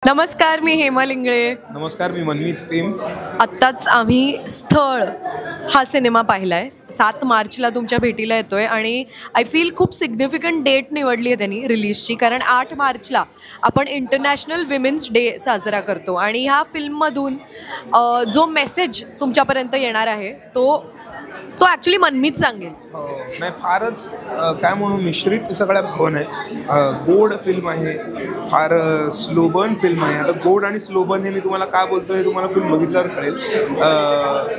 नमस्कार, मी हेमा लिंगळे. नमस्कार, मी मनमीत प्रेम. आत्ताच आम्ही स्थळ हा सिनेमा पाहिलाय. 7 मार्चला तुमच्या भेटीला येतोय आणि आय फील खूप सिग्निफिकंट डेट निवडली आहे त्यांनी रिलीजची, कारण 8 मार्चला आपण इंटरनॅशनल विमेन्स डे साजरा करतो आणि ह्या फिल्ममधून जो मेसेज तुमच्यापर्यंत येणार आहे तो ॲक्च्युली मनमीत सांगेल. नाही, फारच काय म्हणून मिश्रित सगळ्या भावना आहेत. गोड फिल्म आहे, फार स्लो बर्न फिल्म आहे. आता गोड आणि स्लो बर्न हे मी तुम्हाला का बोलतो हे तुम्हाला फिल्म बघितल्यावर कळेल.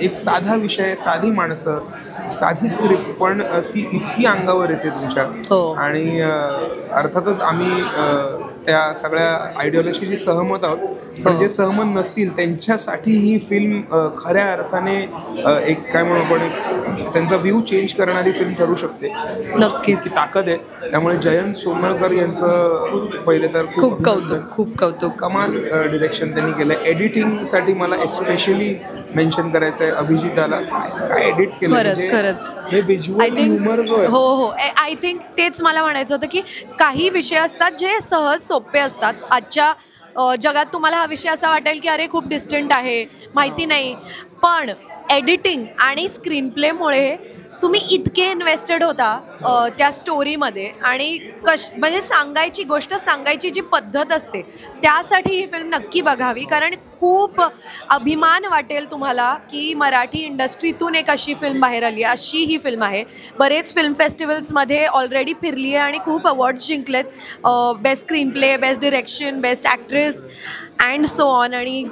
एक साधा विषय, साधी माणसं, साधी स्क्रिप्ट, पण ती इतकी अंगावर येते तुमच्या. आणि अर्थातच आम्ही त्या सगळ्या आयडिओलॉजीशी सहमत आहोत, पण जे सहमत नसतील त्यांच्यासाठी ही फिल्म खऱ्या अर्थाने एक काय म्हणू आपण, एक त्यांचा व्ह्यू चेंज करणारी फिल्म ठरू शकते. नक्कीच ती ताकद आहे. त्यामुळे जयंत सोमणकर यांचं पहिले तर खूप कौतुक. कमाल डिरेक्शन त्यांनी केलं. एडिटिंगसाठी मला एस्पेशली मेन्शन करायचं आहे अभिजिताला. काय एडिट केलं, खरंच हे व्हिज्युअल ह्युमर जो आहे. हो, आय थिंक तेच मला म्हणायचं होतं की काही विषय असतात जे सहज सोपे असतात. आजच्या जगात तुम्हाला हा विषय असा वाटेल की अरे खूप डिस्टंट आहे, माहिती नाही, पण एडिटिंग आणि स्क्रीन प्लेमुळे तुम्ही इतके इन्व्हेस्टेड होता त्या स्टोरीमध्ये, आणि म्हणजे सांगायची जी पद्धत असते त्यासाठी ही फिल्म नक्की बघावी. कारण खूप अभिमान वाटेल तुम्हाला की मराठी इंडस्ट्रीतून एक अशी फिल्म बाहेर आली आहे. अशी ही फिल्म आहे. बरेच फिल्म फेस्टिवल्समध्ये ऑलरेडी फिरली आहे आणि खूप अवॉर्ड्स जिंकलेत. Best screenplay, best direction, best actress and so on. आणि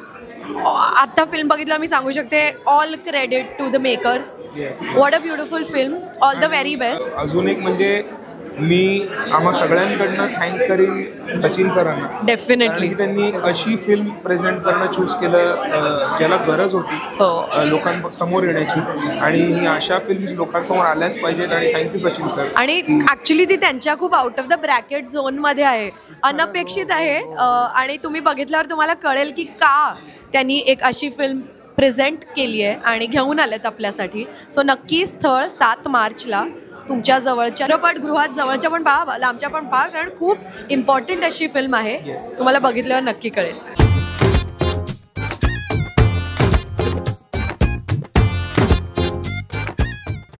आत्ता फिल्म बघितलं मी सांगू शकते, all credit to the makers. What a beautiful film. All the very best. अजून एक म्हणजे मी आम्हा सगळ्यांकडनं थँक करीन सचिन सरांना. डेफिनेटली त्यांनी एक अशी फिल्म प्रेझेंट करणं चूज केलं ज्याला गरज होती लोकांसमोर येण्याची, आणि ही अशा फिल्म्स लोकांसमोर आल्याच पाहिजेत. आणि थँक्यू सचिन सर. आणि ॲक्च्युली ती त्यांच्या खूप आउट ऑफ द ब्रॅकेट झोनमध्ये आहे, अनपेक्षित आहे. आणि तुम्ही बघितल्यावर तुम्हाला कळेल की का त्यांनी एक अशी फिल्म प्रेझेंट केली आहे आणि घेऊन आलेत आपल्यासाठी. सो नक्की स्थळ 7 मार्चला तुमच्या जवळच्या चित्रपटगृहात, जवळच्या पण पहा, लांबच्या पण पहा, कारण खूप इम्पॉर्टंट अशी फिल्म आहे. तुम्हाला बघितल्यावर नक्की कळेल.